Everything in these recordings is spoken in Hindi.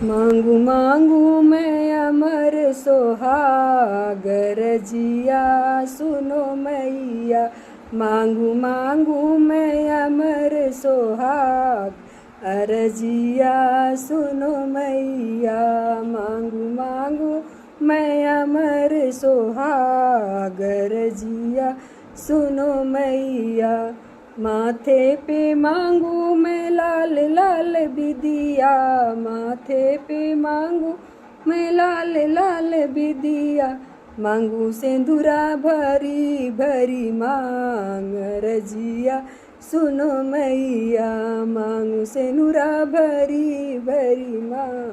मांगू मांगू मैं अमर सोहाग, रजिया सुनो मैया। मांगू मांगू मैं अमर सोहाग, अरजिया सुनो मैया। मांगू मांगू मैं अमर सोहाग, रजिया सुनो मैया। माथे पे मांगू मैं लाल लाल बिदिया, माथे पे मांगू मैं लाल लाल बिदिया। मांगू सिंदूरा भरी भरी मांग, रजिया सुनो मैया। मांगू सिंदूरा भरी भरी मांग,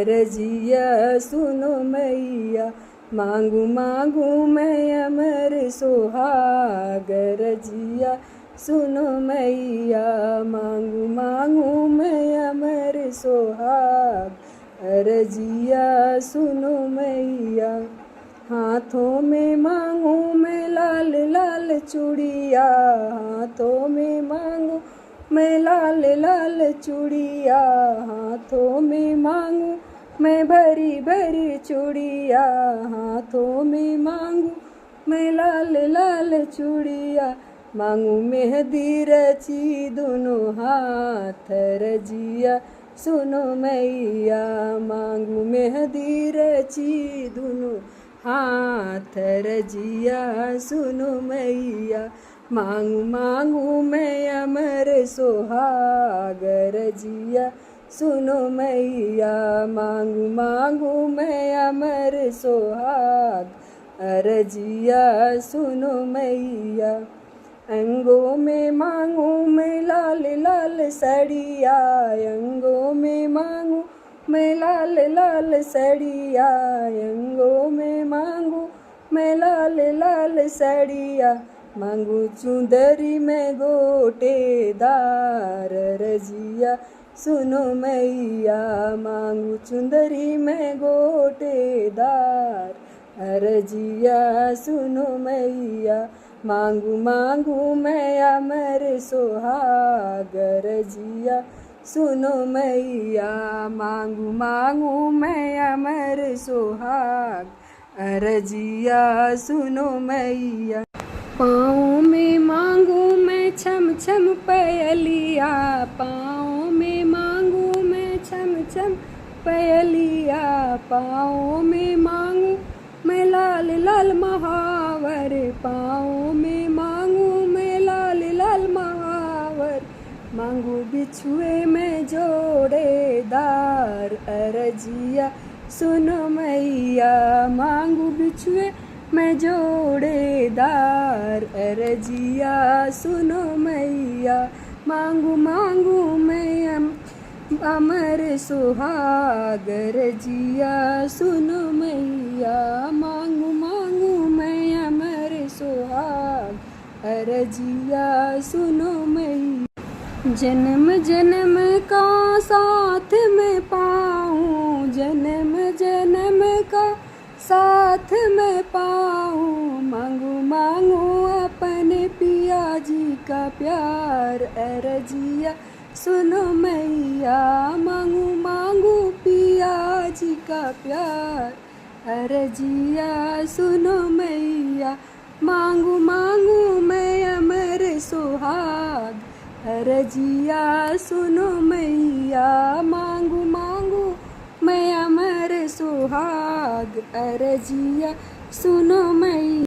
रजिया सुनो मैया। मांगू मांगू मैं अमर सोहाग, रजिया सुनो मैया। मांगू मांगू मैं अमर सोहाग, रजिया सुनो मैया। हाथों में मांगू मैं लाल लाल चूड़िया, हाथों में मांगू मैं लाल लाल चूड़िया। हाथों में मांगू मैं भरी भरी चूड़िया, हाथों में मांगू मैं लाल लाल चूड़िया। मांगू मेहंदी रची दोनों हाथ, रजिया सुनो मैया। मांगू मेहंदी रची दोनों हाथ, रजिया सुनो मैया। मांगू मांगू मैं अमर सोहाग, रजिया सुनो मैया। मांगू मांगू मैं अमर सोहाग, रजिया सुनो मैया। अंगों में मांगू मैं लाल लाल सड़िया, अंगों में मांगू मैं लाल लाल सड़िया। अंगों में मांगू मैं लाल लाल सड़िया। मांगू चुंदरी में गोटेदार, रजिया सुनो मैया। मांगू चुंदरी में गोटेदार, रजिया सुनो मैया। मांगू मांगू मैं अमर सोहाग, रजिया सुनो मैया। मांगू मांगू मैं अमर सोहाग, रजिया सुनो मैया। पाँव में मांगू मैं छम छम पयलिया, पाँव में मांगू मैं छम छम पयलिया। पाँव में मांगू मैं लाल लाल महावर, पाँव में मांगू मैं लाल लाल महावर। मांगू बिछुए में जोड़ेदार, रजिया सुनो मैया। मांगू बिछुए में जोड़ेदार, रजिया सुनो मैया। मांगू मांगू मैं अमर सुहाग, रजिया सुनो मैया। मांगू मांगू मैं अमर सुहाग, रजिया सुनो मैया। जन्म जन्म का साथ में पाऊँ, जन्म जन्म का साथ में पाऊँ। मांगू मांगू अपने पिया जी का प्यार, रजिया सुनो मैया। मांगू मांगू पिया जी का प्यार, रजिया सुनो मैया। मांगू मांगू मैं अमर सुहाग, रजिया सुनो मैया। मांगू मांगू मैं अमर सुहाग, रजिया सुनो मैया।